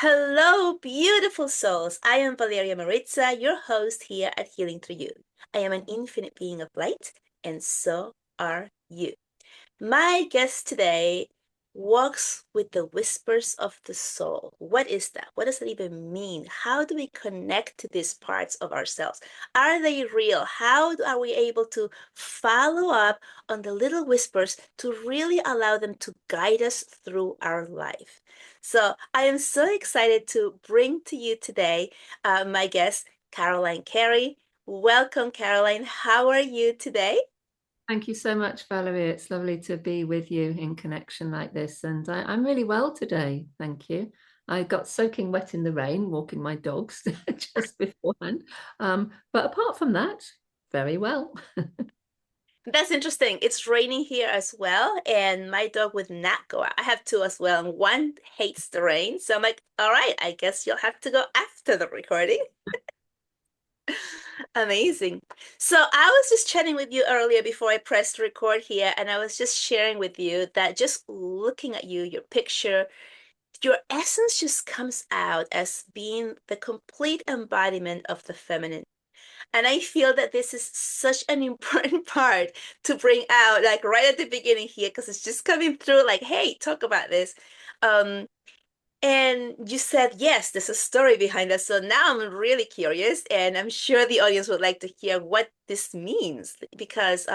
Hello, beautiful souls. I am Valeria Maritza, your host here at Healing Through You. I am an infinite being of light, and so are you. My guest today walks with the whispers of the soul. What is that? What does that even mean? How do we connect to these parts of ourselves? Are they real? How are we able to follow up on the little whispers to really allow them to guide us through our life? So I am so excited to bring to you today my guest, Caroline Carey. Welcome, Caroline. How are you today? Thank you so much, Valerie. It's lovely to be with you in connection like this. And I'm really well today. Thank you. I got soaking wet in the rain, walking my dogs just beforehand. But apart from that, very well. That's interesting. It's raining here as well, and my dog would not go out. I have two as well, and one hates the rain. So I'm like, all right, I guess you'll have to go after the recording. Amazing. So I was just chatting with you earlier before I pressed record here, and I was just sharing with you that just looking at you, your picture, your essence just comes out as being the complete embodiment of the feminine. And I feel that this is such an important part to bring out, like right at the beginning here, because it's just coming through like, hey, talk about this. Um, and you said, yes, there's a story behind that. So now I'm really curious, and I'm sure the audience would like to hear what this means because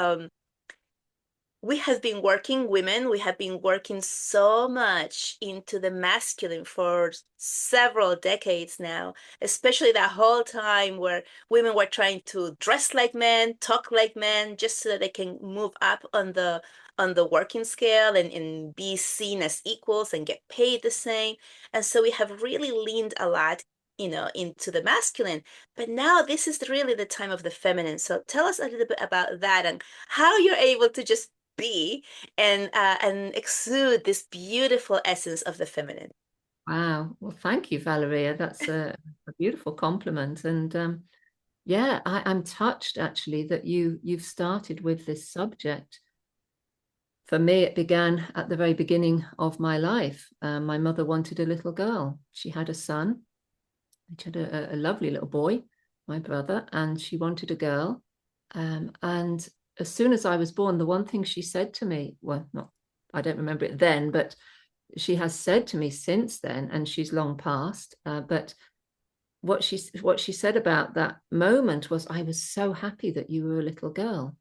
we have been working so much into the masculine for several decades now, especially that whole time where women were trying to dress like men, talk like men, just so that they can move up on the working scale and be seen as equals and get paid the same. And so we have really leaned a lot, into the masculine. But now this is really the time of the feminine. So tell us a little bit about that and how you're able to just be and exude this beautiful essence of the feminine. Wow. Well, thank you, Valeria. That's a beautiful compliment. And yeah, I'm touched actually that you've started with this subject. For me, it began at the very beginning of my life. My mother wanted a little girl. She had a son. She had a lovely little boy, my brother, and she wanted a girl. And as soon as I was born, the one thing she said to me, well, not, I don't remember it then, but she has said to me since then, and she's long passed. But what she said about that moment was, I was so happy that you were a little girl.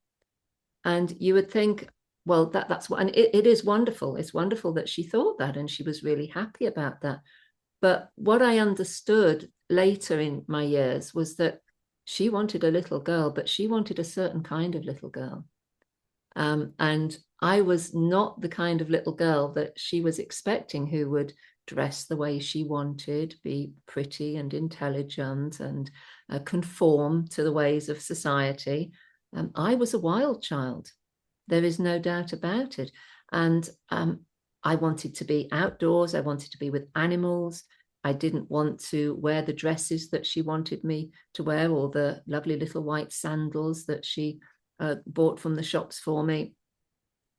And you would think, well, that's what, and it is wonderful. It's wonderful that she thought that, and she was really happy about that. But what I understood later in my years was that she wanted a little girl, but she wanted a certain kind of little girl. And I was not the kind of little girl that she was expecting, who would dress the way she wanted, be pretty and intelligent and conform to the ways of society. I was a wild child. There is no doubt about it. And I wanted to be outdoors. I wanted to be with animals. I didn't want to wear the dresses that she wanted me to wear, or the lovely little white sandals that she bought from the shops for me.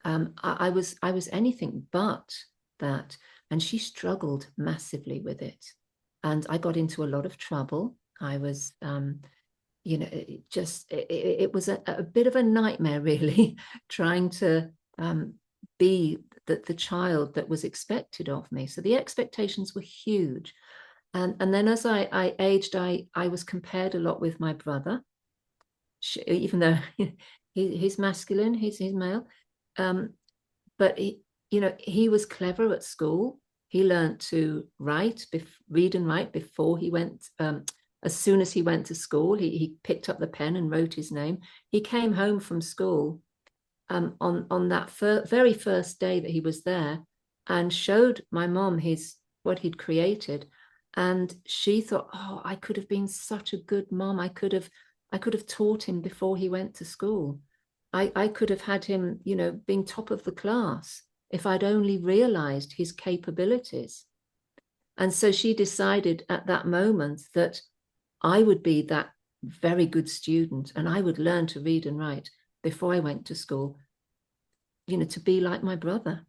I was anything but that, and she struggled massively with it, and I got into a lot of trouble. I was, it was a bit of a nightmare, really, trying to be the child that was expected of me. So the expectations were huge, and then as I aged, I was compared a lot with my brother, even though he's masculine, he's male. Um, but he was clever at school. He learned to read and write before he went. As soon as he went to school, he picked up the pen and wrote his name. He came home from school on that very first day that he was there, and showed my mom his what he'd created, and she thought, oh, I could have been such a good mom. I could have taught him before he went to school. I could have had him, being top of the class if I'd only realized his capabilities. And so she decided at that moment that I would be that very good student, and I would learn to read and write before I went to school, to be like my brother.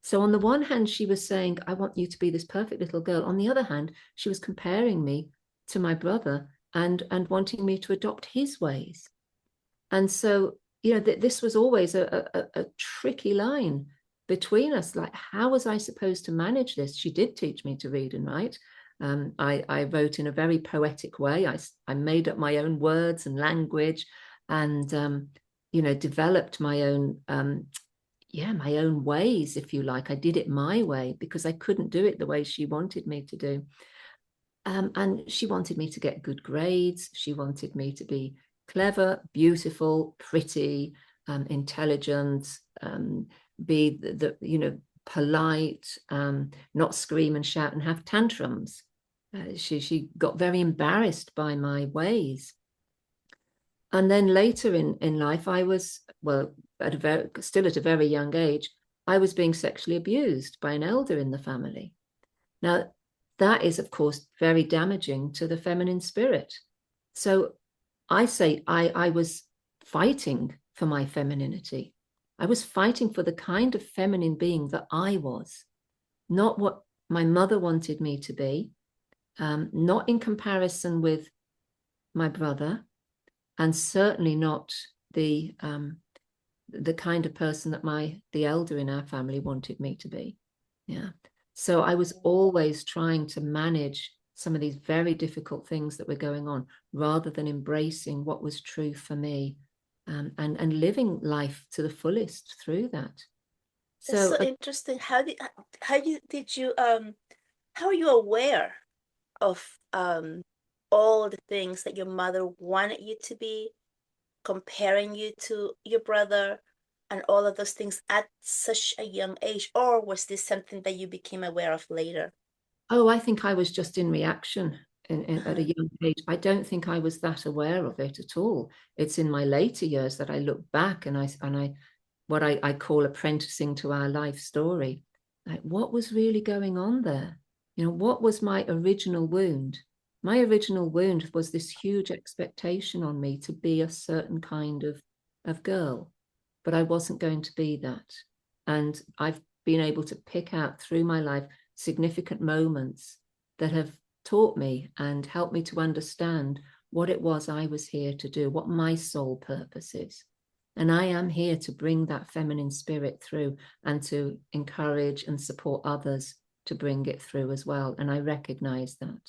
So on the one hand, she was saying, I want you to be this perfect little girl. On the other hand, she was comparing me to my brother and wanting me to adopt his ways. And so, this was always a tricky line between us. Like, how was I supposed to manage this? She did teach me to read and write. I wrote in a very poetic way. I made up my own words and language, and developed my own my own ways, if you like. I did it my way because I couldn't do it the way she wanted me to do. And she wanted me to get good grades. She wanted me to be clever, beautiful, pretty, intelligent, be polite, not scream and shout and have tantrums. She got very embarrassed by my ways. And then later in life, I was, well, still at a very young age, I was being sexually abused by an elder in the family. Now, that is, of course, very damaging to the feminine spirit. So I say I was fighting for my femininity. I was fighting for the kind of feminine being that I was, not what my mother wanted me to be, not in comparison with my brother, and certainly not the kind of person that the elder in our family wanted me to be. Yeah. So I was always trying to manage some of these very difficult things that were going on, rather than embracing what was true for me, and living life to the fullest through that. That's So so interesting. How are you aware of all the things that your mother wanted you to be, comparing you to your brother, and all of those things at such a young age? Or was this something that you became aware of later? oh, I think I was just in reaction at a Uh-huh. young age. I don't think I was that aware of it at all. It's in my later years that I look back and I what I call apprenticing to our life story. Like, what was really going on there? What was my original wound? My original wound was this huge expectation on me to be a certain kind of girl, but I wasn't going to be that. And I've been able to pick out through my life significant moments that have taught me and helped me to understand what it was I was here to do, what my soul purpose is. And I am here to bring that feminine spirit through and to encourage and support others to bring it through as well. And I recognize that.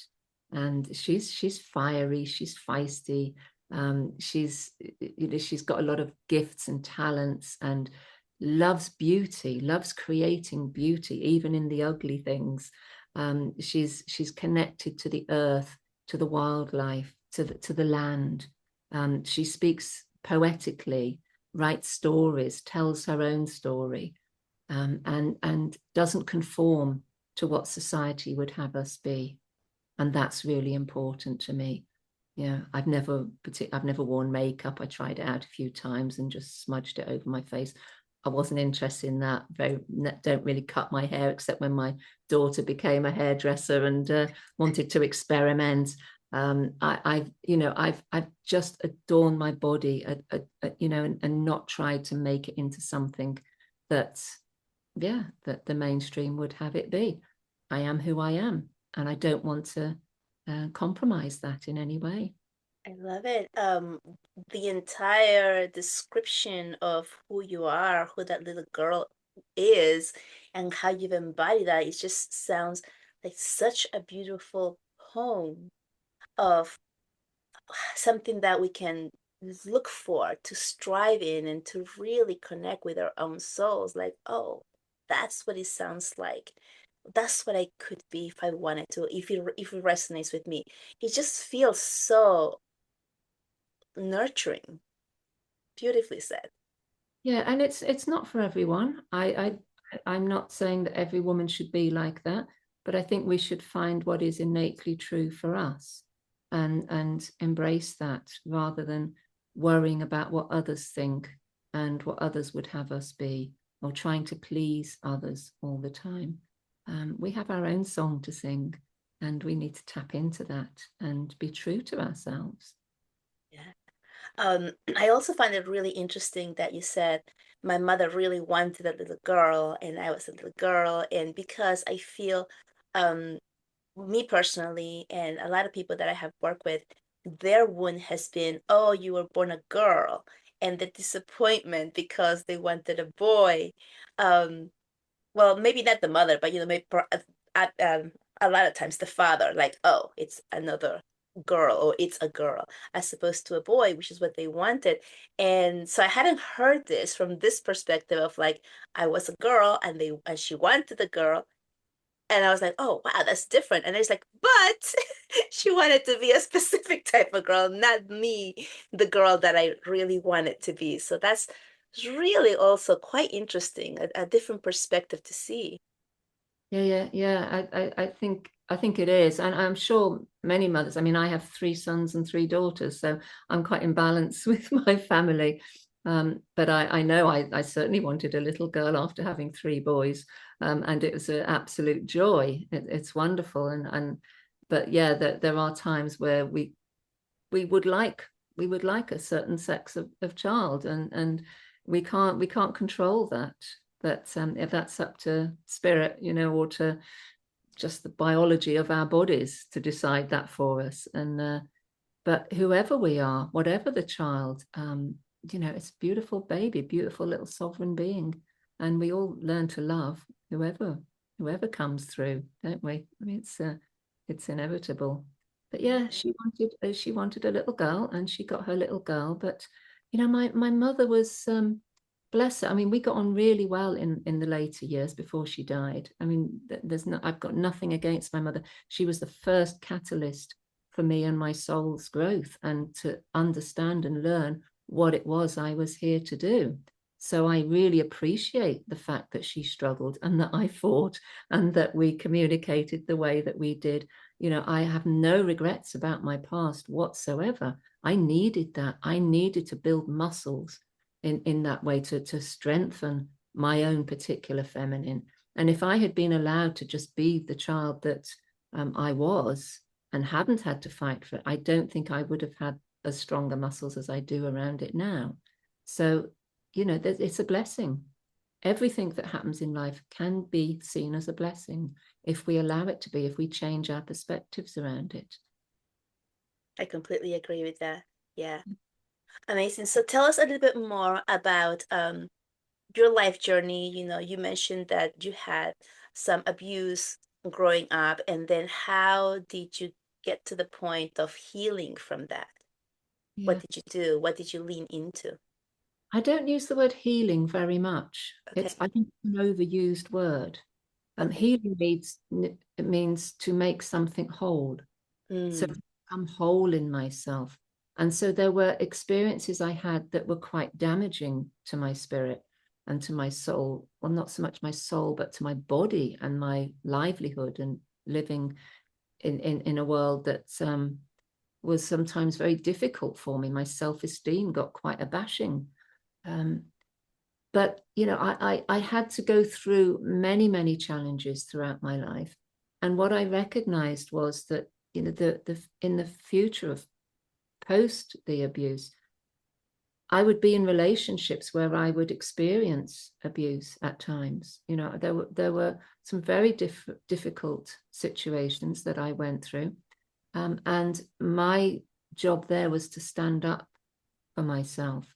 And she's fiery, she's feisty, she's got a lot of gifts and talents, and loves beauty, loves creating beauty, even in the ugly things. She's connected to the earth, to the wildlife, to the land. She speaks poetically, writes stories, tells her own story, and doesn't conform to what society would have us be. And that's really important to me. Yeah, I've never worn makeup. I tried it out a few times and just smudged it over my face. I wasn't interested in that. Don't really cut my hair except when my daughter became a hairdresser and wanted to experiment. I've just adorned my body, and not tried to make it into something that the mainstream would have it be. I am who I am, and I don't want to compromise that in any way. I love it. The entire description of who you are, who that little girl is, and how you've embodied that, it just sounds like such a beautiful poem of something that we can look for, to strive in, and to really connect with our own souls. Like, oh, that's what it sounds like. That's what I could be if I wanted to, if it resonates with me. It just feels so nurturing. Beautifully said. Yeah, and it's not for everyone. I'm not saying that every woman should be like that, but I think we should find what is innately true for us, and embrace that, rather than worrying about what others think and what others would have us be, or trying to please others all the time. We have our own song to sing, and we need to tap into that and be true to ourselves. Yeah. I also find it really interesting that you said my mother really wanted a little girl, and I was a little girl. And because I feel, um, me personally, and a lot of people that I have worked with, their wound has been, oh, you were born a girl, and the disappointment because they wanted a boy. Um, well, maybe not the mother, but maybe a lot of times the father, like, oh, it's another girl or it's a girl, as opposed to a boy, which is what they wanted. And so I hadn't heard this from this perspective of like, I was a girl and she wanted a girl. And I was like, oh, wow, that's different. And it's like, but she wanted to be a specific type of girl, not me, the girl that I really wanted to be. So that's really also quite interesting, a different perspective to see. I think it is, and I'm sure many mothers. I mean, I have 3 sons and 3 daughters, so I'm quite in balance with my family. But I know I certainly wanted a little girl after having 3 boys, and it was an absolute joy. It's wonderful, and but yeah, there are times where we would like we would like a certain sex of child, and we can't control that. But if that's up to spirit, or to just the biology of our bodies to decide that for us. And but whoever we are, whatever the child, it's a beautiful baby, beautiful little sovereign being, and we all learn to love whoever comes through, don't we? I mean, it's inevitable. But yeah, she wanted a little girl, and she got her little girl. But my mother was, bless her. I mean, we got on really well in the later years before she died. I mean, I've got nothing against my mother. She was the first catalyst for me and my soul's growth, and to understand and learn what it was I was here to do. So I really appreciate the fact that she struggled and that I fought and that we communicated the way that we did. I have no regrets about my past whatsoever. I needed that. I needed to build muscles in that way to strengthen my own particular feminine. And if I had been allowed to just be the child that I was and hadn't had to fight for it, I don't think I would have had as stronger muscles as I do around it now. So, it's a blessing. Everything that happens in life can be seen as a blessing if we allow it to be, if we change our perspectives around it. I completely agree with that. Yeah. Amazing. So tell us a little bit more about your life journey. You mentioned that you had some abuse growing up, and then how did you get to the point of healing from that? What Yeah. did you do? What did you lean into? I don't use the word healing very much. I Okay. think it's an overused word. Okay. Healing means to make something whole. So Mm, I'm whole in myself. And so there were experiences I had that were quite damaging to my spirit and to my soul. Well, not so much my soul, but to my body and my livelihood, and living in a world that was sometimes very difficult for me. My self-esteem got quite a bashing. Um, but I had to go through many, many challenges throughout my life. And what I recognized was that, the in the future of post the abuse, I would be in relationships where I would experience abuse at times. There were some very difficult situations that I went through. And my job there was to stand up for myself,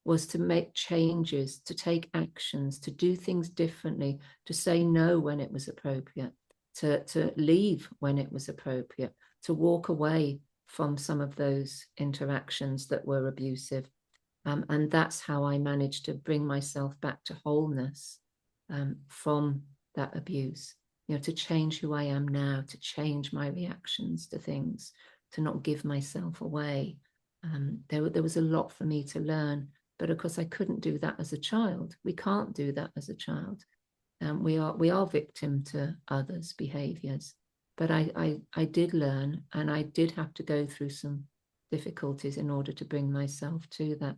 was to make changes, to take actions, to do things differently, to say no when it was appropriate, to leave when it was appropriate, to walk away from some of those interactions that were abusive. And that's how I managed to bring myself back to wholeness, from that abuse, to change who I am now, to change my reactions to things, to not give myself away. There was a lot for me to learn, but of course I couldn't do that as a child. We can't do that as a child. We are victim to others' behaviors. But I did learn, and I did have to go through some difficulties in order to bring myself to that.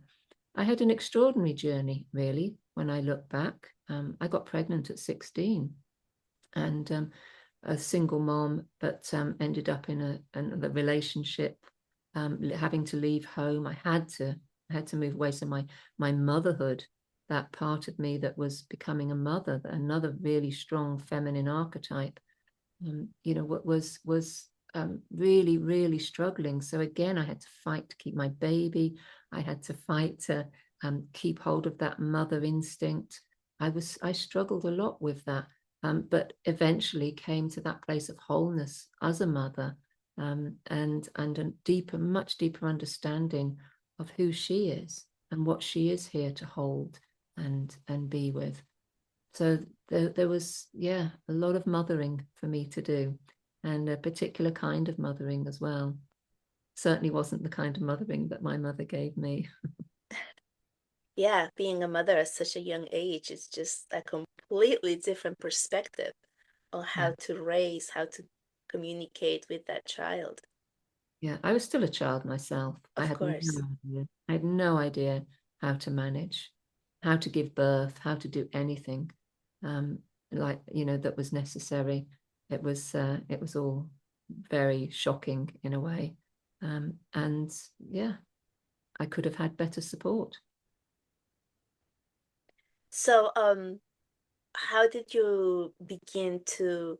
I had an extraordinary journey, really, when I look back. I got pregnant at 16, and a single mom, but ended up in a relationship, having to leave home. I had to move away. So my motherhood that part of me that was becoming a mother, another really strong feminine archetype, what was really, really struggling. So again, I had to fight to keep my baby. I had to fight to keep hold of that mother instinct. I struggled a lot with that, but eventually came to that place of wholeness as a mother, and a deeper, much deeper understanding of who she is and what she is here to hold and be with. So there was, a lot of mothering for me to do, and a particular kind of mothering as well. Certainly wasn't the kind of mothering that my mother gave me. Yeah, being a mother at such a young age is just a completely different perspective on Yeah. how to raise, how to communicate with that child. Yeah, I was still a child myself. I Of had no course. idea. I had no idea how to manage, how to give birth, how to do anything, um, that was necessary. It was all very shocking in a way, and yeah, I could have had better support. So, how did you begin to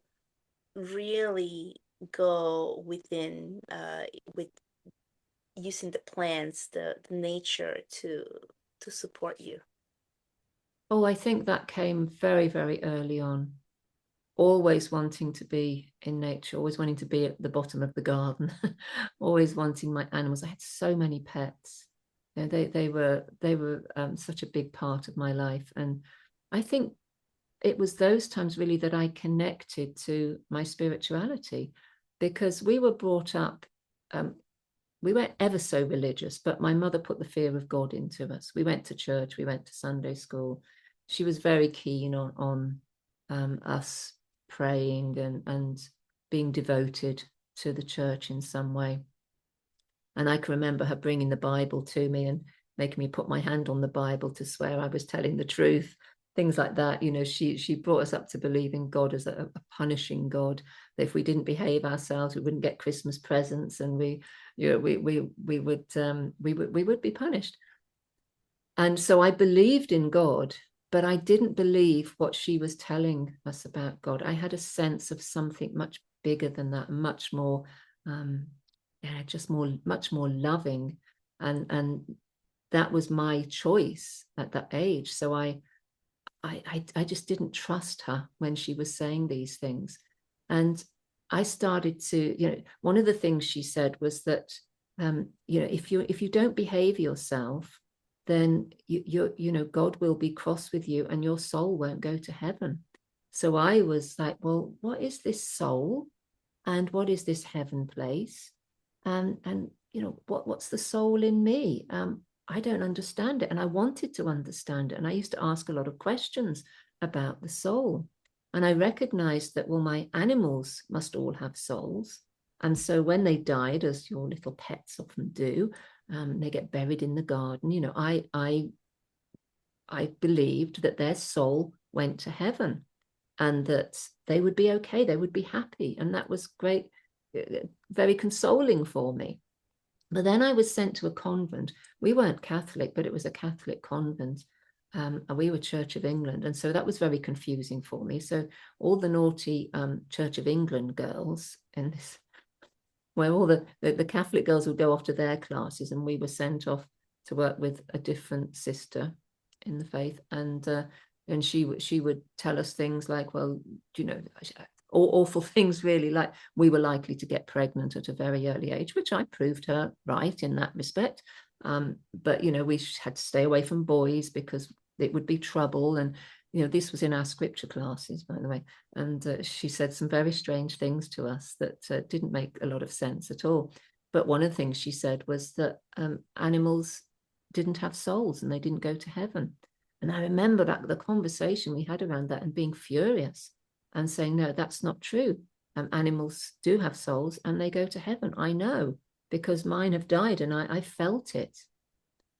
really go within, with using the plants, the nature to support you? Oh, I think that came very, very early on. Always wanting to be in nature, always wanting to be at the bottom of the garden, always wanting my animals. I had so many pets. They were such a big part of my life, and I think it was those times really that I connected to my spirituality, because we were brought up. We weren't ever so religious, but my mother put the fear of God into us. We went to church, we went to Sunday school. She was very keen on us praying and being devoted to the church in some way. And I can remember her bringing the Bible to me and making me put my hand on the Bible to swear I was telling the truth, things like that. She brought us up to believe in God as a punishing God. That if we didn't behave ourselves, we wouldn't get Christmas presents, and we would be punished. And so I believed in God, but I didn't believe what she was telling us about God. I had a sense of something much bigger than that, much more, much more loving, and that was my choice at that age. So I just didn't trust her when she was saying these things, and I started to, one of the things she said was that, if you don't behave yourself, then God will be cross with you and your soul won't go to heaven. So I was like, well, what is this soul, and what is this heaven place, and what's the soul in me? I don't understand it, and I wanted to understand it, and I used to ask a lot of questions about the soul. And I recognized that, well, my animals must all have souls, and so when they died, as your little pets often do, they get buried in the garden. I believed that their soul went to heaven, and that they would be okay, they would be happy, and that was great, very consoling for me. But then I was sent to a convent. We weren't Catholic, but it was a Catholic convent. And we were Church of England. And so that was very confusing for me. So all the naughty Church of England girls in this, where all the Catholic girls would go off to their classes, and we were sent off to work with a different sister in the faith. And she would tell us things like, well, awful things really, like we were likely to get pregnant at a very early age, which I proved her right in that respect. But we had to stay away from boys because it would be trouble. And this was in our scripture classes, by the way. And she said some very strange things to us that didn't make a lot of sense at all. But one of the things she said was that animals didn't have souls and they didn't go to heaven. And I remember that the conversation we had around that and being furious and saying, no, that's not true. Animals do have souls and they go to heaven. I know, because mine have died and I felt it.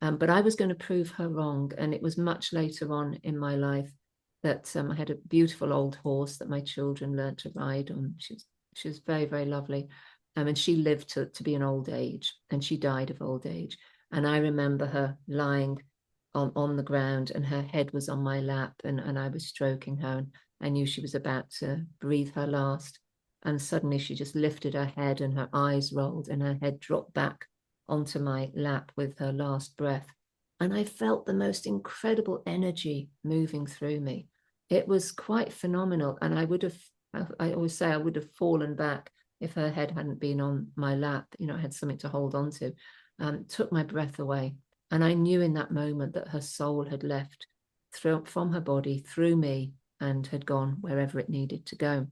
But I was going to prove her wrong. And it was much later on in my life that I had a beautiful old horse that my children learned to ride on. She was very, very lovely. And she lived to be an old age, and she died of old age. And I remember her lying on the ground, and her head was on my lap, and I was stroking her, and I knew she was about to breathe her last. And suddenly she just lifted her head and her eyes rolled and her head dropped back onto my lap with her last breath. And I felt the most incredible energy moving through me. It was quite phenomenal. And I always say I would have fallen back if her head hadn't been on my lap. I had something to hold on to. Took my breath away. And I knew in that moment that her soul had left from her body through me and had gone wherever it needed to go.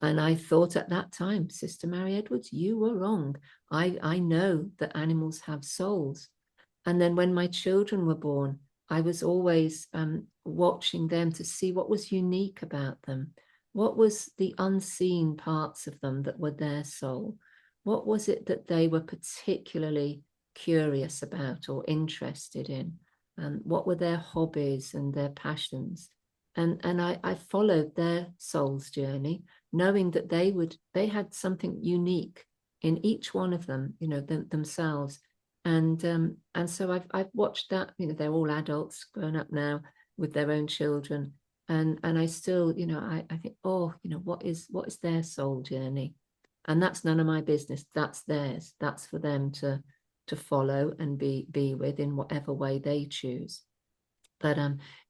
And I thought at that time, Sister Mary Edwards, you were wrong. I know that animals have souls. And then when my children were born, I was always watching them to see what was unique about them. What was the unseen parts of them that were their soul? What was it that they were particularly curious about or interested in? What were their hobbies and their passions? And I followed their soul's journey, knowing that they had something unique in each one of them, themselves. And so I've watched that. They're all adults, grown up now with their own children, and I still, I think, oh, what is their soul journey, and that's none of my business. That's theirs. That's for them to follow and be with in whatever way they choose. But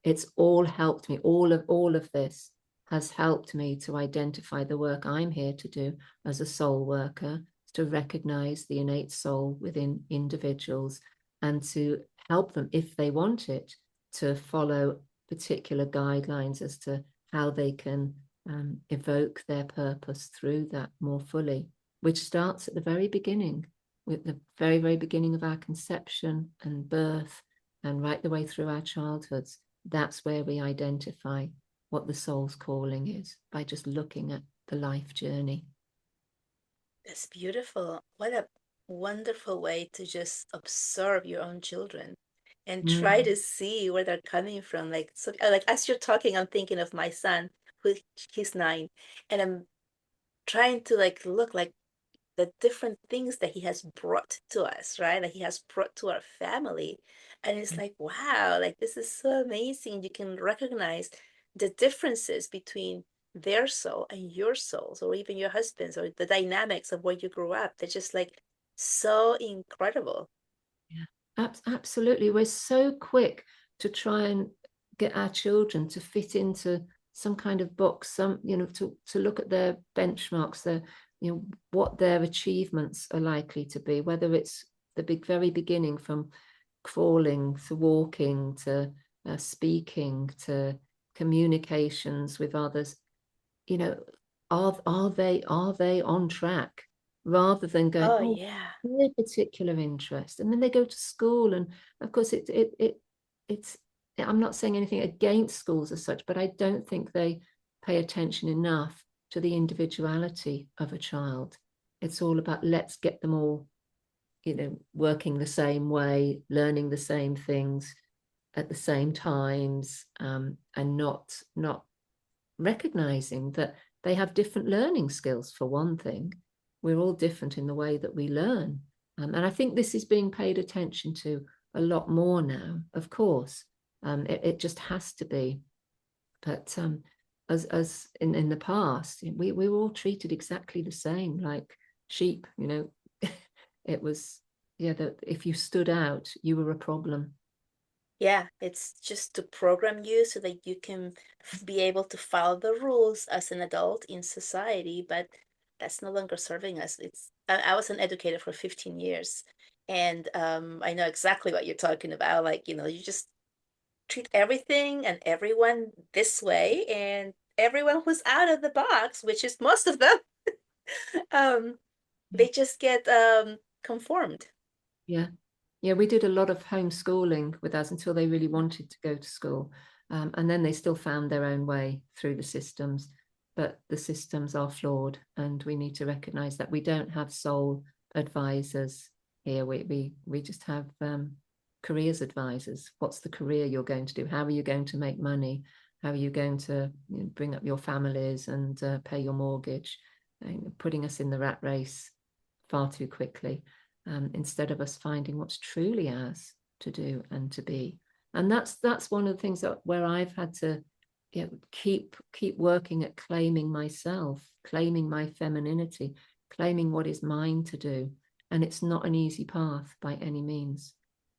it's all helped me. All of this has helped me to identify the work I'm here to do as a soul worker, to recognize the innate soul within individuals and to help them, if they want it, to follow particular guidelines as to how they can evoke their purpose through that more fully, which starts at the very beginning, with the very, very beginning of our conception and birth, and right the way through our childhoods. That's where we identify what the soul's calling is, by just looking at the life journey. That's beautiful. What a wonderful way to just observe your own children and try to see where they're coming from. Like, so, like as you're talking, I'm thinking of my son, who he's 9, and I'm trying to like look like the different things that he has brought to us, right? Like he has brought to our family. And it's like, wow, like this is so amazing. You can recognize the differences between their soul and your souls, or even your husband's, or the dynamics of where you grew up. They're just like so incredible. Yeah, absolutely. We're so quick to try and get our children to fit into some kind of box, to look at their benchmarks, what their achievements are likely to be, whether it's the very beginning, from crawling to walking to speaking to communications with others. Are they on track, rather than going, Oh, oh, yeah. their particular interest, and then they go to school, and of course it's I'm not saying anything against schools as such, but I don't think they pay attention enough to the individuality of a child. It's all about, let's get them all working the same way, learning the same things at the same times, and not recognizing that they have different learning skills. For one thing, we're all different in the way that we learn, and I think this is being paid attention to a lot more now. Of course, it just has to be. But as in the past, we were all treated exactly the same, like sheep. It was, yeah, that if you stood out, you were a problem. Yeah, it's just to program you so that you can be able to follow the rules as an adult in society, but that's no longer serving us. I was an educator for 15 years, and I know exactly what you're talking about. Like, you just treat everything and everyone this way, and everyone who's out of the box, which is most of them, um, they just get conformed. Yeah. Yeah, we did a lot of homeschooling with us until they really wanted to go to school. And then they still found their own way through the systems. But the systems are flawed, and we need to recognize that we don't have soul advisors here. We just have careers advisors. What's the career you're going to do? How are you going to make money? How are you going to bring up your families and pay your mortgage? Putting us in the rat race far too quickly, instead of us finding what's truly ours. to do and to be. And that's one of the things that where I've had to, you know, keep working at claiming myself, claiming my femininity, claiming what is mine to do. And it's not an easy path by any means.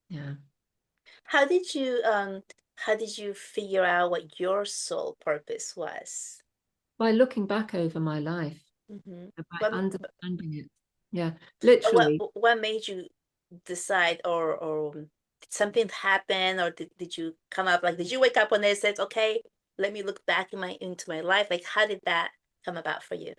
Yeah. How did you figure out what your soul purpose was? By looking back over my life, Mm-hmm. by What understanding it. Yeah, what literally. what made you decide, or did something happen, or did you come up, like, did you wake up one day and said, okay, let me look back into my life? Like, how did that come about for you?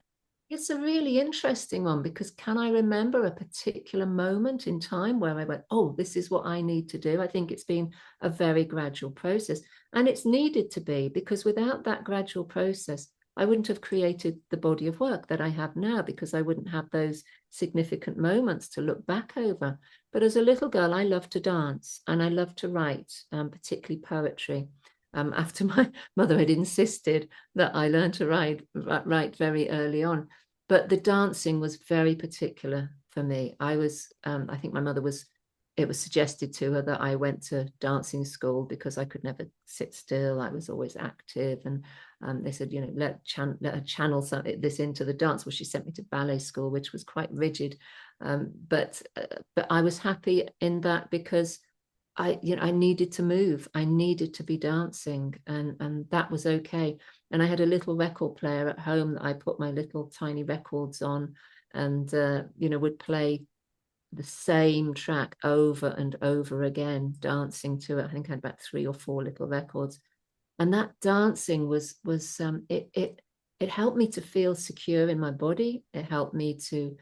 It's a really interesting one because can I remember a particular moment in time where I went, oh, this is what I need to do? I think it's been a very gradual process. And it's needed to be, because without that gradual process, I wouldn't have created the body of work that I have now, because I wouldn't have those significant moments to look back over. But as a little girl, I loved to dance and I loved to write, particularly poetry. After my mother had insisted that I learn to write very early on. But the dancing was very particular for me. I think my mother it was suggested to her that I went to dancing school because I could never sit still. I was always active. And they said, you know, let her channel this into the dance. Well, she sent me to ballet school, which was quite rigid. But I was happy in that because I needed to move. I needed to be dancing, and that was okay. And I had a little record player at home that I put my little tiny records on, and would play the same track over and over again, dancing to it. I think I had about 3 or 4 little records, and that dancing it helped me to feel secure in my body. It helped me to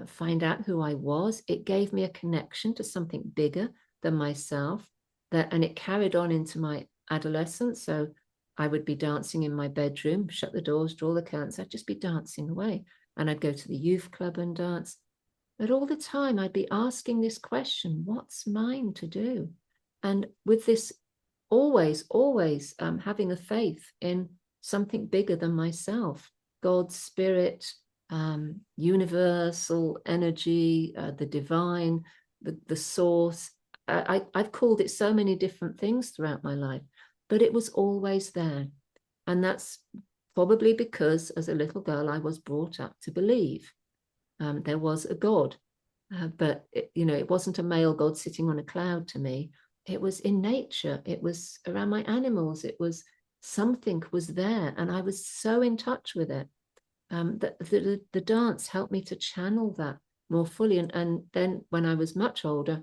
find out who I was. It gave me a connection to something bigger than myself, and it carried on into my adolescence. So I would be dancing in my bedroom, shut the doors, draw the curtains. I'd just be dancing away, and I'd go to the youth club and dance. But all the time I'd be asking this question, what's mine to do? And with this always having a faith in something bigger than myself, God's spirit, universal energy, the divine, the source. I've called it so many different things throughout my life, but it was always there. And that's probably because as a little girl, I was brought up to believe there was a God. But it wasn't a male God sitting on a cloud to me. It was in nature. It was around my animals. It was something was there, and I was so in touch with it. That the dance helped me to channel that more fully. And then when I was much older,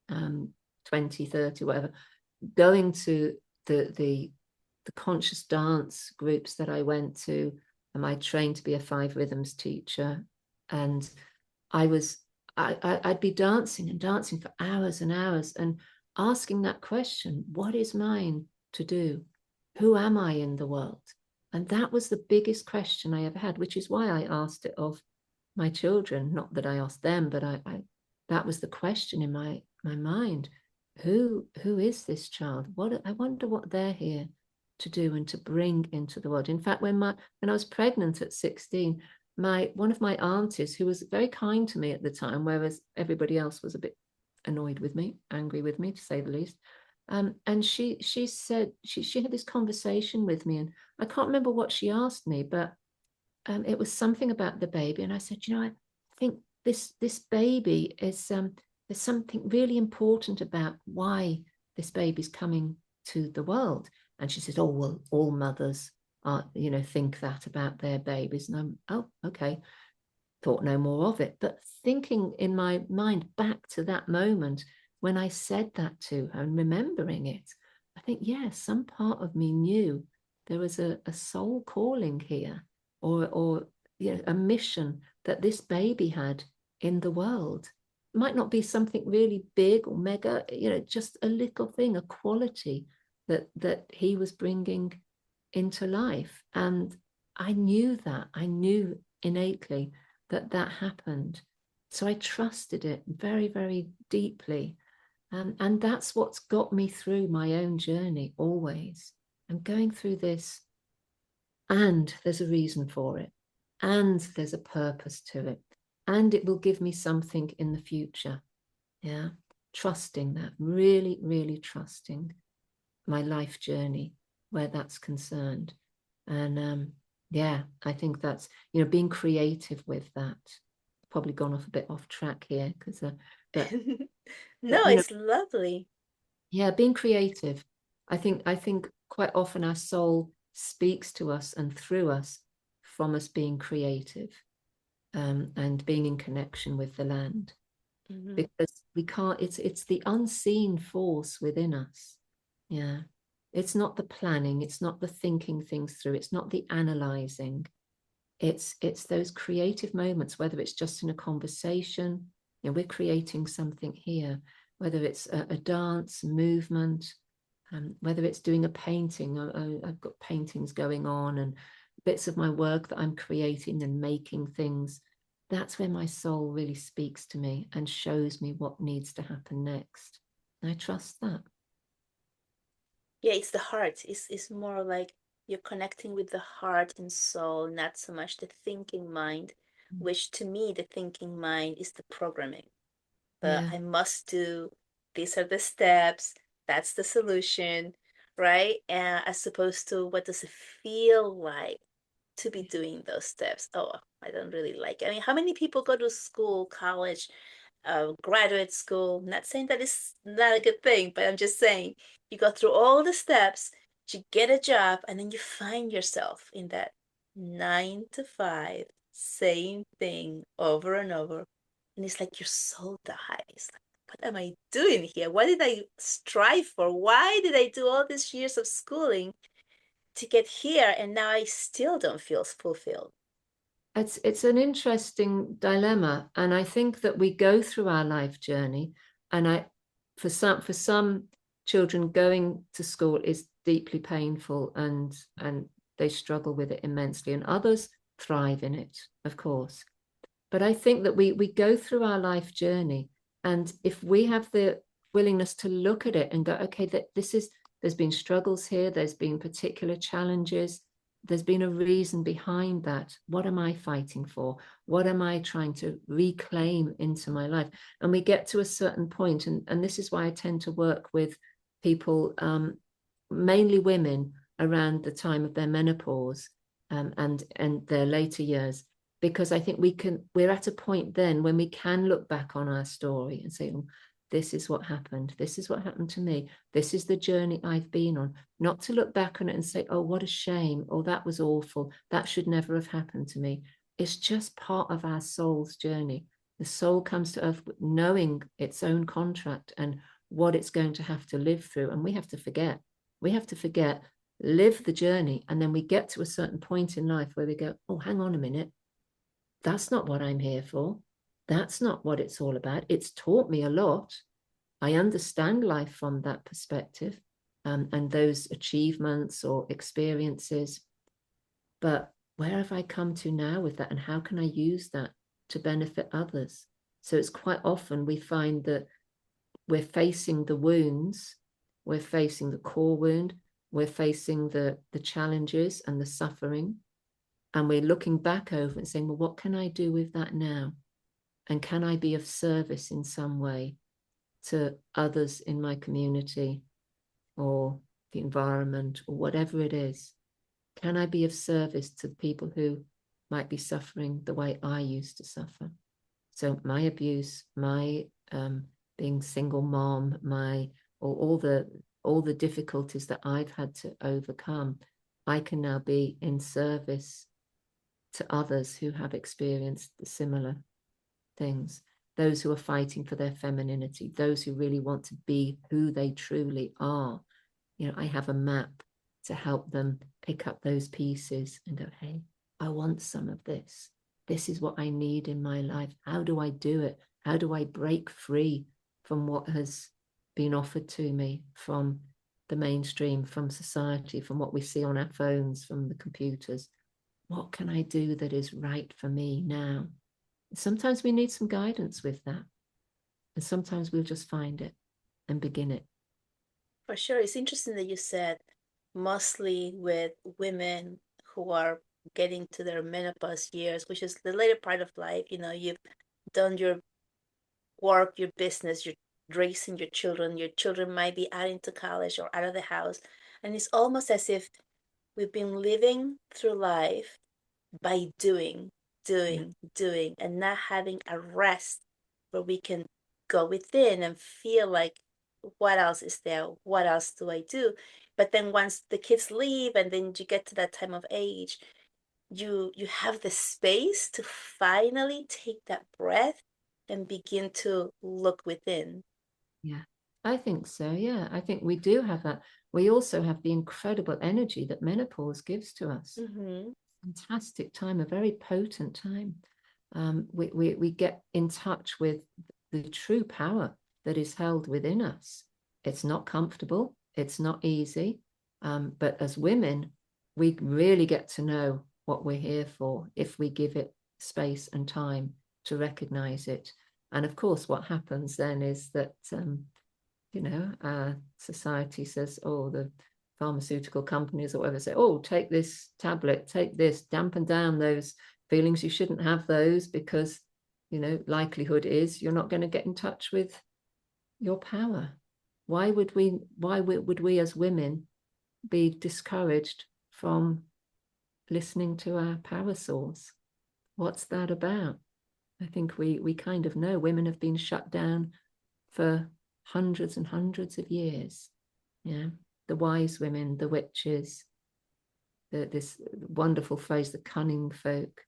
20, 30, whatever, going to the conscious dance groups that I went to, and I trained to be a 5 rhythms teacher, and I'd be dancing and dancing for hours and hours and asking that question, what is mine to do? Who am I in the world? And that was the biggest question I ever had, which is why I asked it of my children. Not that I asked them, but that was the question in my mind. Who is this child? I wonder what they're here to do and to bring into the world. In fact, when I was pregnant at 16, one of my aunties, who was very kind to me at the time, whereas everybody else was a bit annoyed with me, angry with me, to say the least. And she said she had this conversation with me, and I can't remember what she asked me, but it was something about the baby, and I said, I think this baby is there's something really important about why this baby's coming to the world. And she said, oh well, all mothers think that about their babies. And I'm, oh, okay, thought no more of it. But thinking in my mind back to that moment when I said that to her and remembering it, I think, yeah, some part of me knew there was a soul calling here, or a mission that this baby had in the world. It might not be something really big or mega, just a little thing, a quality that he was bringing into life. And I knew that. I knew innately that happened. So I trusted it very, very deeply. And that's what's got me through my own journey always. I'm going through this, and there's a reason for it, and there's a purpose to it, and it will give me something in the future. Yeah. trusting that, really, really trusting my life journey where that's concerned. And yeah, I think that's, being creative with that. Probably gone off a bit off track here because, but, No, you know, it's lovely. yeah, being creative. I think quite often our soul speaks to us and through us from us being creative, and being in connection with the land, Mhm. because we can't. It's the unseen force within us. Yeah, it's not the planning. It's not the thinking things through. It's not the analyzing. It's those creative moments, whether it's just in a conversation, we're creating something here, whether it's a dance movement, whether it's doing a painting. I've got paintings going on and bits of my work that I'm creating and making things. That's where my soul really speaks to me and shows me what needs to happen next. I trust that. Yeah, it's the heart. It's more like you're connecting with the heart and soul, not so much the thinking mind, which to me, the thinking mind is the programming. Yeah. I must do, these are the steps, that's the solution, right? As opposed to what does it feel like to be doing those steps? Oh, I don't really like it. I mean, how many people go to school, college, graduate school? Not saying that it's not a good thing, but I'm just saying you go through all the steps, you get a job, and then you find yourself in that 9 to 5, same thing over and over. And it's like your soul dies. Like, what am I doing here? What did I strive for? Why did I do all these years of schooling to get here? And now I still don't feel fulfilled. It's an interesting dilemma, and I think that we go through our life journey, and for some children, going to school is deeply painful, and they struggle with it immensely, and others thrive in it, of course. But I think that we go through our life journey, and if we have the willingness to look at it and go, okay, that this is, there's been struggles here, there's been particular challenges, there's been a reason behind that. What am I fighting for? What am I trying to reclaim into my life? And we get to a certain point, and this is why I tend to work with people, mainly women, around the time of their menopause, and their later years, because I think we're at a point then when we can look back on our story and say, oh, this is what happened. This is what happened to me. This is the journey I've been on. Not to look back on it and say, oh, what a shame. Oh, that was awful. That should never have happened to me. It's just part of our soul's journey. The soul comes to earth knowing its own contract and what it's going to have to live through. And we have to forget. We have to forget, live the journey. And then we get to a certain point in life where we go, oh, hang on a minute. That's not what I'm here for. That's not what it's all about. It's taught me a lot. I understand life from that perspective, and those achievements or experiences. But where have I come to now with that? And how can I use that to benefit others? So it's quite often we find that we're facing the wounds, we're facing the core wound, we're facing the challenges and the suffering. And we're looking back over and saying, well, what can I do with that now? And can I be of service in some way to others in my community or the environment or whatever it is? Can I be of service to people who might be suffering the way I used to suffer? So my abuse, my being single mom, my or all the difficulties that I've had to overcome, I can now be in service to others who have experienced the similar things, those who are fighting for their femininity, those who really want to be who they truly are. I have a map to help them pick up those pieces and go, hey, I want some of this. This is what I need in my life. How do I do it? How do I break free from what has been offered to me from the mainstream, from society, from what we see on our phones, from the computers? What can I do that is right for me now? Sometimes we need some guidance with that. And sometimes we'll just find it and begin it. For sure. It's interesting that you said mostly with women who are getting to their menopause years, which is the later part of life. You've done your work, your business, raising your children might be out into college or out of the house, and it's almost as if we've been living through life by Yeah. doing, and not having a rest where we can go within and feel like, what else is there? What else do I do? But then once the kids leave and then you get to that time of age, you have the space to finally take that breath and begin to look within. Yeah, I think so. Yeah, I think we do have that. We also have the incredible energy that menopause gives to us. Mm-hmm. Fantastic time, a very potent time. We get in touch with the true power that is held within us. It's not comfortable, it's not easy, but as women, we really get to know what we're here for if we give it space and time to recognize it. And of course, what happens then is that society says, oh, the pharmaceutical companies or whatever say, oh, take this tablet, take this, dampen down those feelings. You shouldn't have those because, likelihood is you're not going to get in touch with your power. Why would we as women be discouraged from listening to our power source? What's that about? I think we kind of know women have been shut down for hundreds and hundreds of years. Yeah, the wise women, the witches, this wonderful phrase, the cunning folk,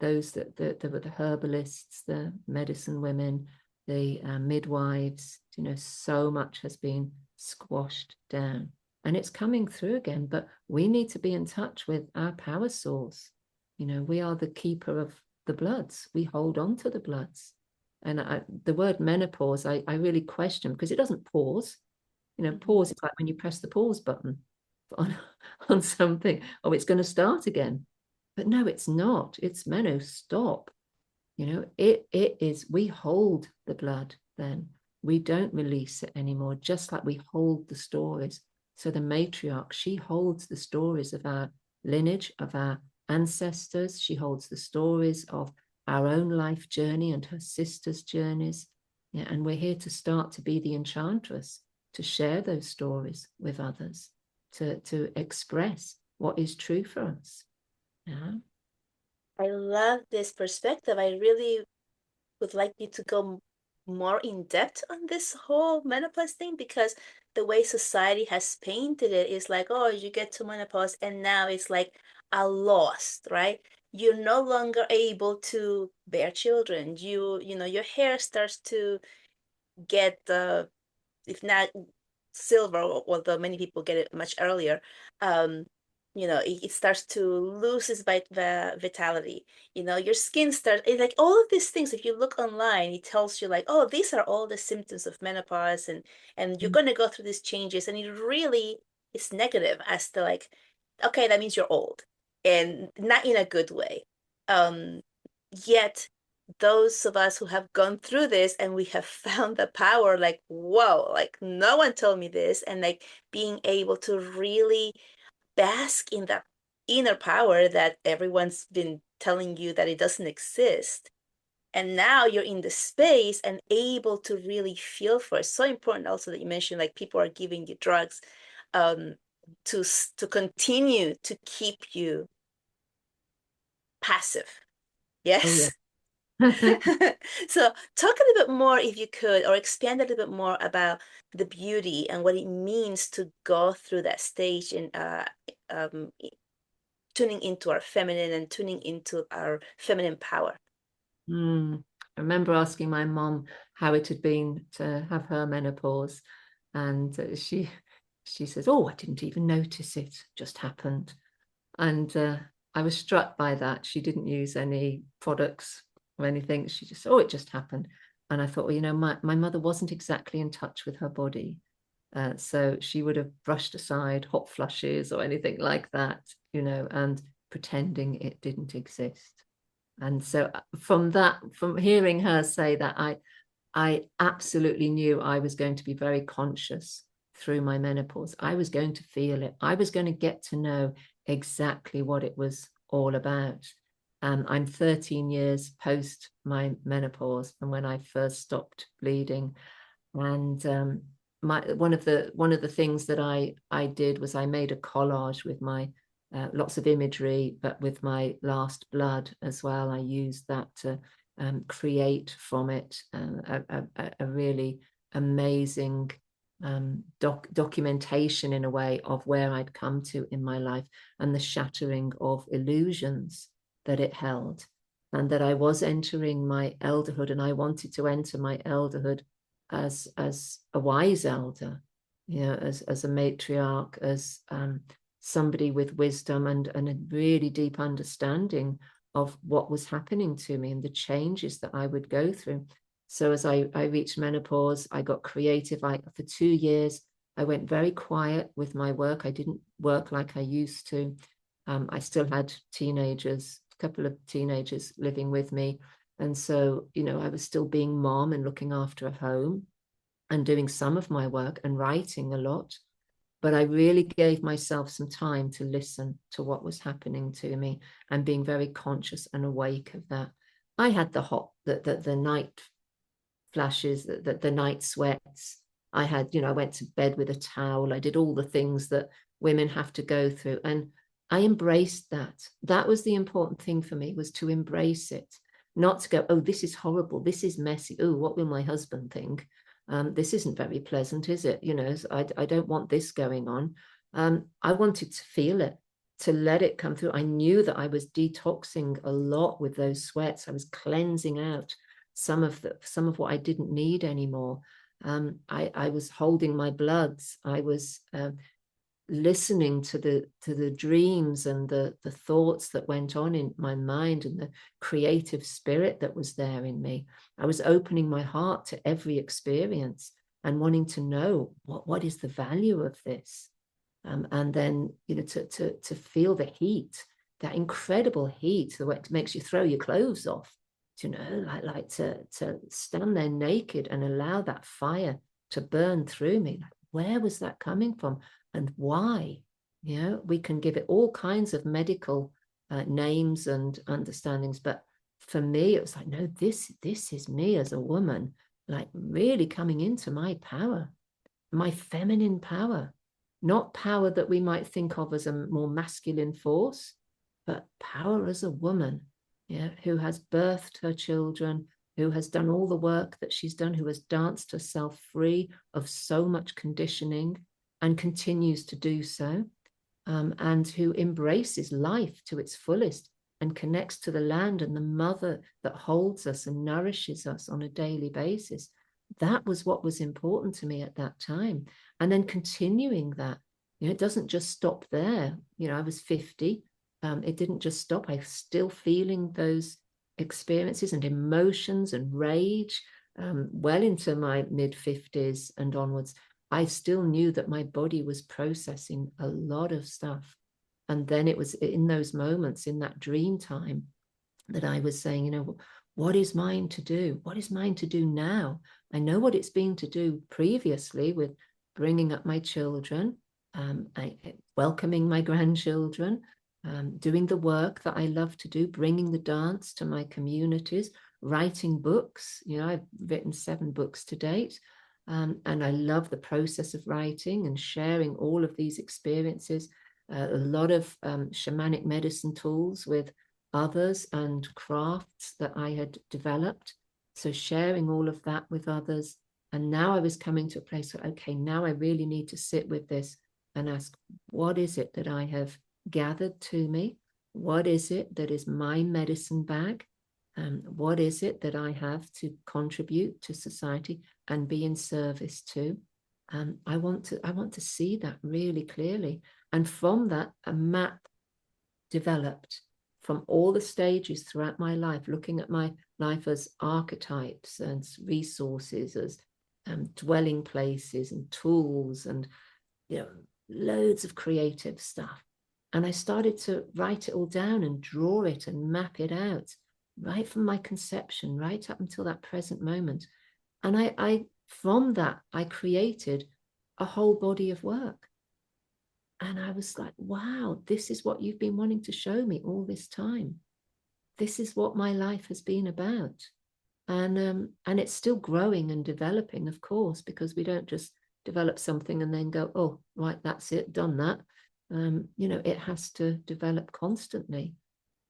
those that were the herbalists, the medicine women, the midwives. So much has been squashed down, and it's coming through again. But we need to be in touch with our power source. We are the keeper of the bloods. We hold on to the bloods. And the word menopause, I really question because it doesn't pause. Pause is like when you press the pause button on, on something. Oh, it's going to start again. But no, it's not. It's meno, stop. It is, we hold the blood then. We don't release it anymore, just like we hold the stories. So the matriarch, she holds the stories of our lineage, of our ancestors. She holds the stories of our own life journey and her sisters' journeys. Yeah, and we're here to start to be the enchantress, to share those stories with others, to express what is true for us. Yeah. I love this perspective. I really would like you to go more in depth on this whole menopause thing, because the way society has painted it is like, oh, you get to menopause and now it's like a loss, right? You're no longer able to bear children. Your hair starts to get if not silver, although many people get it much earlier. um it starts to lose its vitality. Your skin starts, it's like all of these things. If you look online, it tells you like, oh, these are all the symptoms of menopause, and you're going to go through these changes, and it really is negative as to like, okay, that means you're old, and not in a good way. um Yet those of us who have gone through this and we have found the power, like, whoa, like no one told me this, and like being able to really bask in that inner power that everyone's been telling you that it doesn't exist. And now you're in the space and able to really feel for it. So important also that you mentioned like people are giving you drugs um to continue to keep you passive. Oh, yeah. Yes. So talk a little bit more, if you could, or expand a little bit more about the beauty and what it means to go through that stage in um, tuning into our feminine and tuning into our feminine power. I remember asking my mom how it had been to have her menopause, and she says, "Oh, I didn't even notice it; just happened." And I was struck by that. She didn't use any products or anything. She just, oh, it just happened. And I thought, well, my mother wasn't exactly in touch with her body. So she would have brushed aside hot flushes or anything like that, and pretending it didn't exist. And so from hearing her say that, I absolutely knew I was going to be very conscious through my menopause. I was going to feel it. I was going to get to know exactly what it was all about. I'm 13 years post my menopause, and when I first stopped bleeding, And one of the things that I did was I made a collage with my lots of imagery, but with my last blood as well. I used that to create from it a really amazing documentation in a way of where I'd come to in my life and the shattering of illusions that it held, and that I was entering my elderhood, and I wanted to enter my elderhood as a wise elder, as a matriarch, as somebody with wisdom and a really deep understanding of what was happening to me and the changes that I would go through. So as I reached menopause, I got creative. For 2 years, I went very quiet with my work. I didn't work like I used to. I still had a couple of teenagers living with me. And so, I was still being mom and looking after a home and doing some of my work and writing a lot. But I really gave myself some time to listen to what was happening to me and being very conscious and awake of that. I had the night flashes, the night sweats. I had, I went to bed with a towel. I did all the things that women have to go through. And I embraced that. That was the important thing for me, was to embrace it, not to go, oh, this is horrible. This is messy. Oh, what will my husband think? This isn't very pleasant, is it? I don't want this going on. I wanted to feel it, to let it come through. I knew that I was detoxing a lot with those sweats. I was cleansing out some of what I didn't need anymore. I was holding my bloods. I was listening to the dreams and the thoughts that went on in my mind and the creative spirit that was there in me. I was opening my heart to every experience and wanting to know what is the value of this. And then, to feel the heat, that incredible heat, the way it makes you throw your clothes off, like to stand there naked and allow that fire to burn through me. Like, where was that coming from and why? We can give it all kinds of medical names and understandings, but for me, it was like, no, this is me as a woman, like really coming into my power, my feminine power, not power that we might think of as a more masculine force, but power as a woman, who has birthed her children, who has done all the work that she's done, who has danced herself free of so much conditioning and continues to do so, and who embraces life to its fullest and connects to the land and the mother that holds us and nourishes us on a daily basis. That was what was important to me at that time. And then continuing that, it doesn't just stop there. I was 50. It didn't just stop. I was still feeling those experiences and emotions and rage well into my mid-50s and onwards. I still knew that my body was processing a lot of stuff. And then it was in those moments, in that dream time, that I was saying, what is mine to do? What is mine to do now? I know what it's been to do previously with bringing up my children, welcoming my grandchildren, doing the work that I love to do, bringing the dance to my communities, writing books. I've written 7 books to date. And I love the process of writing and sharing all of these experiences, a lot of shamanic medicine tools with others and crafts that I had developed. So sharing all of that with others. And now I was coming to a place where, okay, now I really need to sit with this and ask, what is it that I have gathered to me? What is it that is my medicine bag? What is it that I have to contribute to society and be in service to? I want to see that really clearly. And from that, a map developed from all the stages throughout my life, looking at my life as archetypes and resources, as dwelling places and tools and loads of creative stuff. And I started to write it all down and draw it and map it out, right from my conception, right up until that present moment. And I from that, I created a whole body of work. And I was like, wow, this is what you've been wanting to show me all this time. This is what my life has been about. And it's still growing and developing, of course, because we don't just develop something and then go, oh, right, that's it, done that. It has to develop constantly.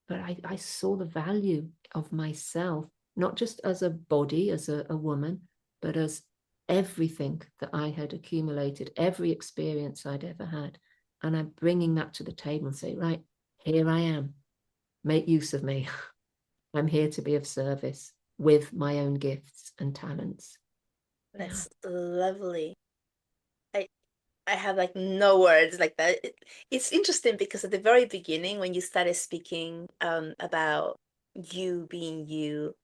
But I saw the value of myself, not just as a body, as a woman, but as everything that I had accumulated, every experience I'd ever had. And I'm bringing that to the table and say, right, here I am, make use of me. I'm here to be of service with my own gifts and talents. Yeah. That's lovely. I I have like no words like that. It's interesting because at the very beginning, when you started speaking about you being you,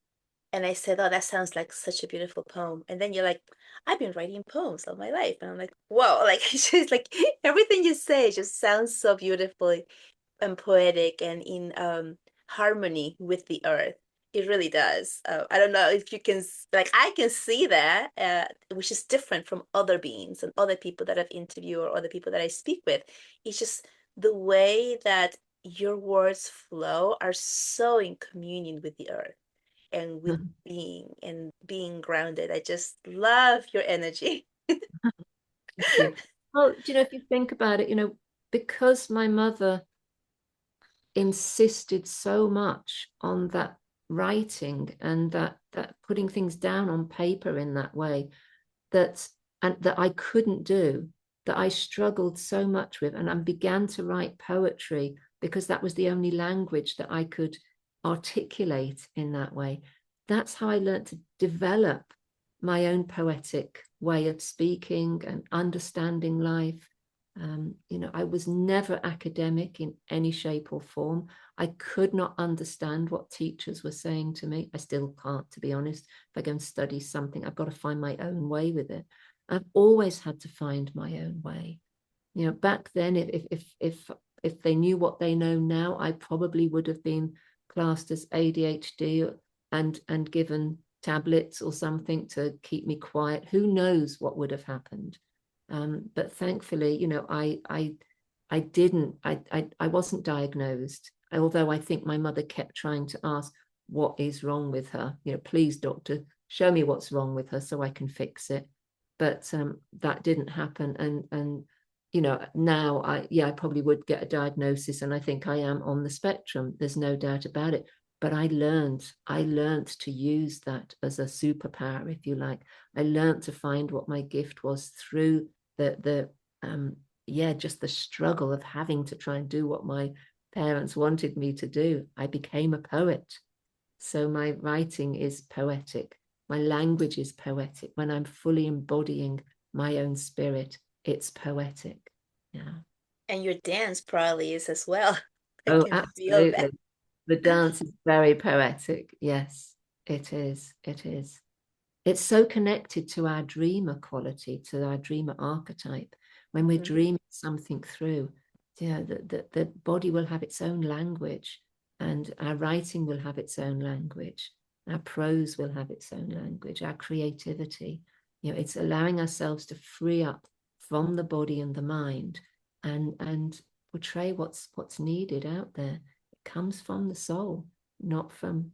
and I said, "Oh, that sounds like such a beautiful poem." And then you're like, "I've been writing poems all my life," and I'm like, "Whoa!" Like it's just like everything you say just sounds so beautiful and poetic and in harmony with the earth. It really does. I don't know if you can, like, I can see that, which is different from other beings and other people that I've interviewed or other people that I speak with. It's just the way that your words flow are so in communion with the earth and with being and being grounded. I just love your energy. Thank you. Well, if you think about it, because my mother insisted so much on that writing and that putting things down on paper in that way, that I couldn't do, that I struggled so much with, and I began to write poetry because that was the only language that I could articulate in that way. That's how I learned to develop my own poetic way of speaking and understanding life. I was never academic in any shape or form. I could not understand what teachers were saying to me. I still can't, to be honest. If I go and study something, I've got to find my own way with it. I've always had to find my own way. Back then, if they knew what they know now, I probably would have been classed as ADHD and given tablets or something to keep me quiet. Who knows what would have happened? But thankfully, I didn't. I wasn't diagnosed. Although I think my mother kept trying to ask, "What is wrong with her? Please, doctor, show me what's wrong with her so I can fix it." But that didn't happen, and now I probably would get a diagnosis, and I think I am on the spectrum. There's no doubt about it. But I learned to use that as a superpower, if you like. I learned to find what my gift was through the just the struggle of having to try and do what my parents wanted me to do. I became a poet. So my writing is poetic. My language is poetic. When I'm fully embodying my own spirit, it's poetic. Yeah. And your dance probably is as well. I Oh, can feel that. absolutely. The dance is very poetic. Yes, it is. It is. It's so connected to our dreamer quality, to our dreamer archetype. When we're Mhm. dreaming something through, the body will have its own language, and our writing will have its own language. Our prose will have its own language, our creativity. It's allowing ourselves to free up from the body and the mind and portray what's needed out there. It comes from the soul, not from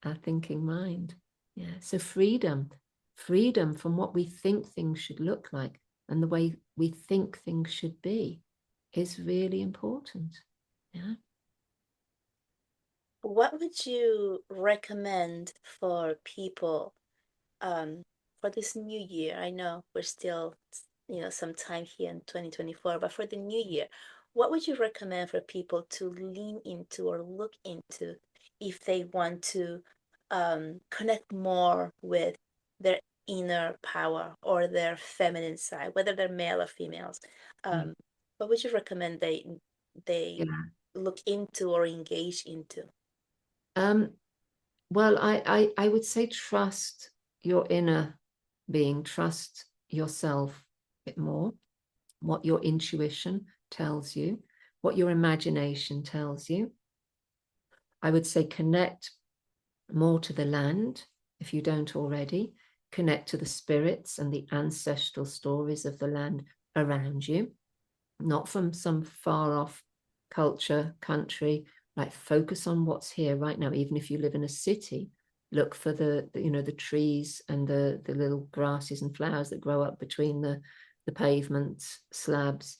our thinking mind. Yeah. So freedom from what we think things should look like and the way we think things should be is really important. Yeah. What would you recommend for people um, for this new year? I know we're still, some time here in 2024, but for the new year, what would you recommend for people to lean into or look into if they want to connect more with their inner power or their feminine side, whether they're male or females? Mm. Um, what would you recommend they Yeah. look into or engage into? Um, well, I would say trust your inner being, trust yourself a bit more, what your intuition tells you, what your imagination tells you. I would say connect more to the land if you don't already. Connect to the spirits and the ancestral stories of the land around you, not from some far off culture, country. Like focus on what's here right now, even if you live in a city. look for the trees and the little grasses and flowers that grow up between the pavement slabs.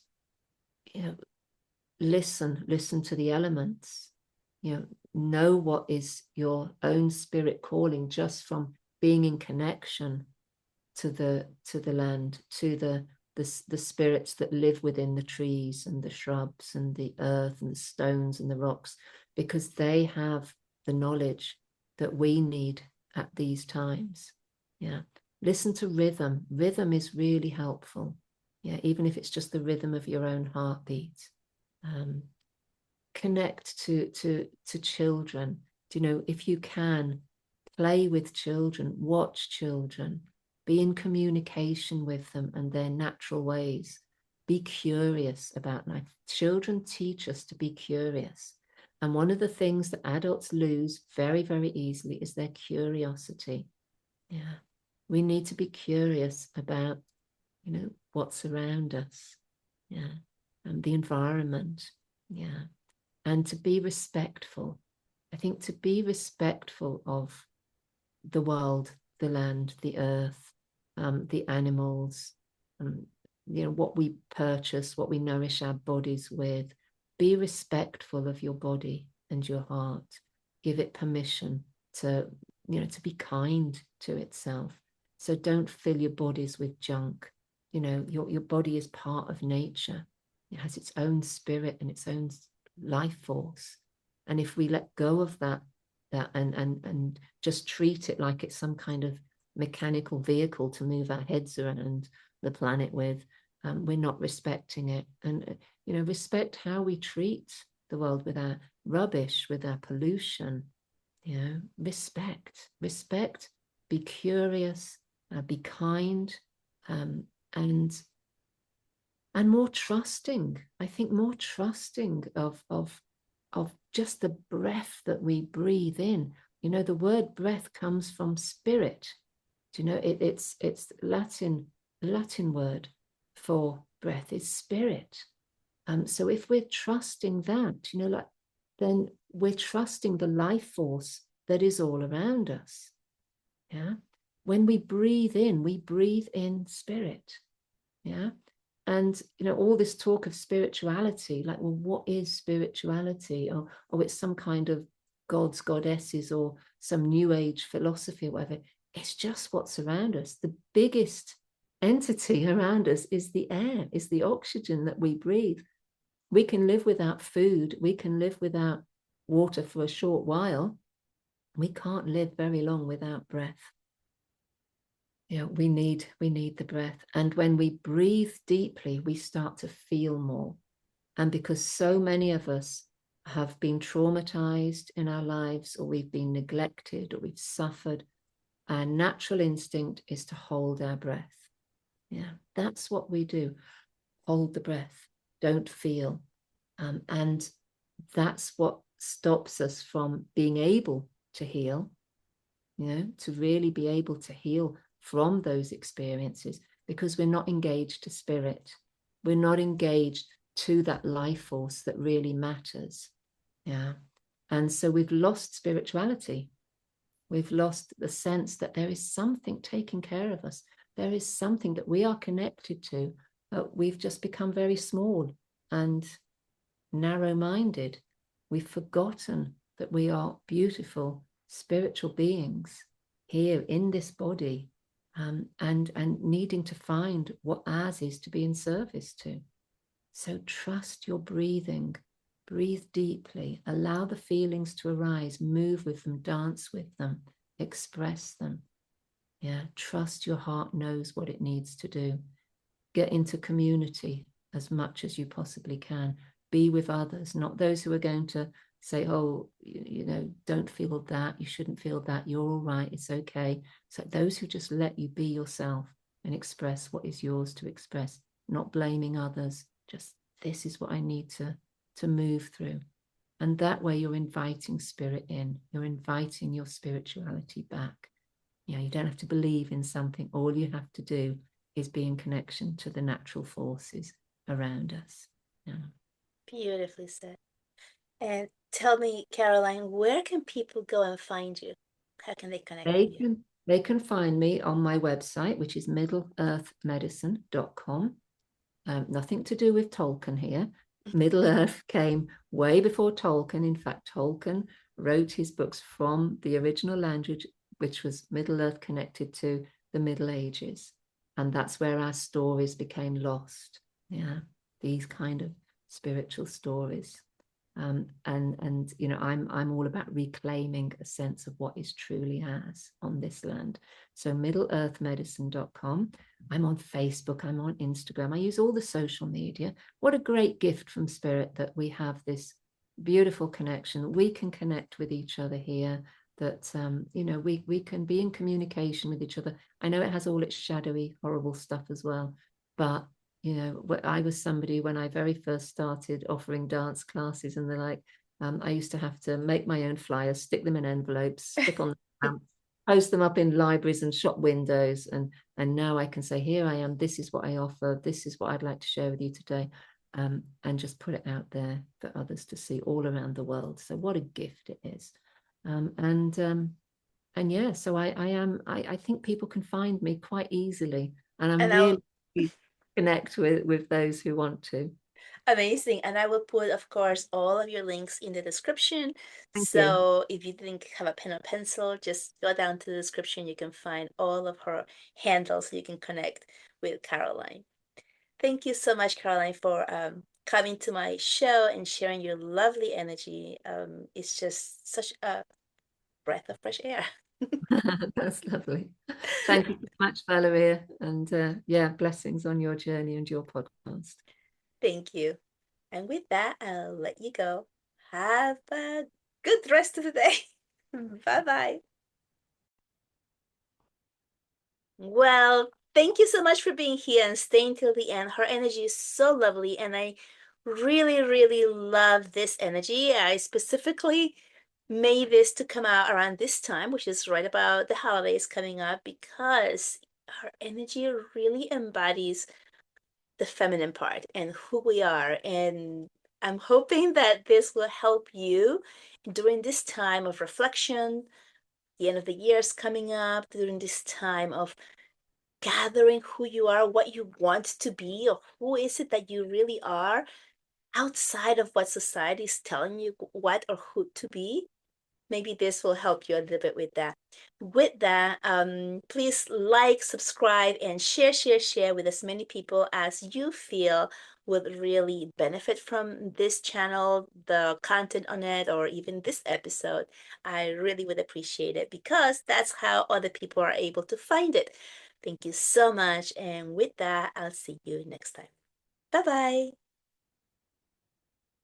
Listen to the elements. Know what is your own spirit calling, just from being in connection to the land, to the spirits that live within the trees and the shrubs and the earth and the stones and the rocks, because they have the knowledge that we need at these times. Listen to rhythm. Rhythm is really helpful. Even if it's just the rhythm of your own heartbeat. Connect to children. If you can, play with children, watch children, be in communication with them and their natural ways. Be curious about life. Children teach us to be curious. And one of the things that adults lose very, very easily is their curiosity. We need to be curious about, what's around us. And the environment. And to be respectful. I think to be respectful of the world, the land, the earth, the animals, what we purchase, what we nourish our bodies with. Be respectful of your body and your heart. Give it permission to be kind to itself. So don't fill your bodies with junk. Your body is part of nature. It has its own spirit and its own life force. And if we let go of that and just treat it like it's some kind of mechanical vehicle to move our heads around the planet with, we're not respecting it. And respect how we treat the world with our rubbish, with our pollution. Respect, be curious, be kind, and more trusting. I think more trusting of just the breath that we breathe in. The word breath comes from spirit. It's Latin word for breath is spirit. So if we're trusting that, then we're trusting the life force that is all around us. When we breathe in spirit. And all this talk of spirituality, like, well, what is spirituality? Or it's some kind of gods, goddesses, or some new age philosophy or whatever. It's just what's around us. The biggest entity around us is the air, is the oxygen that we breathe. We can live without food. We can live without water for a short while. We can't live very long without breath. We need the breath. And when we breathe deeply, we start to feel more. And because so many of us have been traumatized in our lives, or we've been neglected, or we've suffered, our natural instinct is to hold our breath. That's what we do. Hold the breath, don't feel. And that's what stops us from being able to heal, to really be able to heal from those experiences, because we're not engaged to spirit. We're not engaged to that life force that really matters. And so we've lost spirituality. We've lost the sense that there is something taking care of us. There is something that we are connected to. We've just become very small and narrow-minded. We've forgotten that we are beautiful spiritual beings here in this body, and needing to find what ours is to be in service to. So trust your breathing. Breathe deeply. Allow the feelings to arise. Move with them. Dance with them. Express them. Trust your heart knows what it needs to do. Get into community as much as you possibly can. Be with others, not those who are going to say, oh, don't feel that, you shouldn't feel that, you're all right, it's okay. So those who just let you be yourself and express what is yours to express, not blaming others, just this is what I need to move through. And that way you're inviting spirit in, you're inviting your spirituality back. You don't have to believe in something. All you have to do is be in connection to the natural forces around us. Beautifully said. And tell me, Caroline, where can people go and find you? How can they connect with you? They can find me on my website, which is middleearthmedicine.com. Nothing to do with Tolkien here. Middle Earth came way before Tolkien. In fact, Tolkien wrote his books from the original language, which was Middle Earth connected to the Middle Ages. And that's where our stories became lost. Yeah, these kind of spiritual stories. And you know, I'm all about reclaiming a sense of what is truly ours on this land. So middleearthmedicine.com. I'm on Facebook, I'm on Instagram, I use all the social media. What a great gift from Spirit that we have this beautiful connection. We can connect with each other here, that you know, we can be in communication with each other. I know it has all its shadowy, horrible stuff as well, but you know, I was somebody when I very first started offering dance classes and the like, I used to have to make my own flyers, stick them in envelopes, stick on the stamp, post them up in libraries and shop windows, and now I can say, here I am, this is what I offer, this is what I'd like to share with you today, and just put it out there for others to see all around the world. So what a gift it is. And yeah, so I think people can find me quite easily, and I'm And I'll really connect with those who want to. Amazing. And I will put, of course, all of your links in the description. Thank you. So if you didn't have a pen or pencil, just go down to the description. You can find all of her handles so you can connect with Caroline. Thank you so much, Caroline, for coming to my show and sharing your lovely energy. It's just such a breath of fresh air. That's lovely. Thank you so much, Valeria. And yeah, blessings on your journey and your podcast. Thank you. And with that, I'll let you go. Have a good rest of the day. Bye bye. Well, thank you so much for being here and staying till the end. Her energy is so lovely, and I really, really love this energy. I specifically made this to come out around this time, which is right about the holidays coming up, because her energy really embodies the feminine part and who we are. And I'm hoping that this will help you during this time of reflection. The end of the year is coming up, during this time of gathering who you are, what you want to be, or who is it that you really are outside of what society is telling you what or who to be. Maybe this will help you a little bit with that. With that, please like, subscribe, and share with as many people as you feel would really benefit from this channel, the content on it, or even this episode. I really would appreciate it because that's how other people are able to find it. Thank you so much. And with that, I'll see you next time. Bye bye.